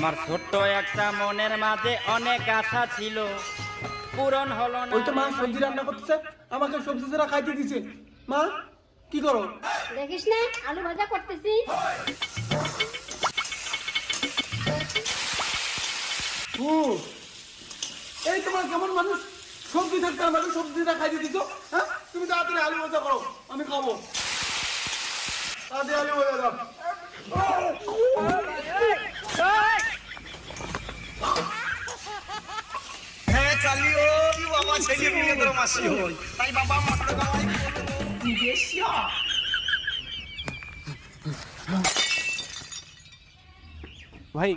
আমার ছোট্ট একটা মনের মাঝে অনেক আশা ছিল, পূরণ হলো না। ওই তো মা সবজি রান্না করতেছে, আমাকে সবজি ছাড়া খাইতে দিছে। মা কি করো? দেখিস না আলু ভাজা করতেছি। ও এই তোমার কেমন মানুষ, সবজি থাকতে আমাকে সবজিটা খাইতে দিছো। হ্যাঁ তুমি তাড়াতাড়ি আলু ভাজা করো, আমি খাবো। তাড়াতাড়ি আলু ভাজা দাও। হ্যাঁ চালিও কি বাবা ছেলে মিলে তোর মাসি হই তাই বাবা মটর গাওয়াই বেশিয়া ভাই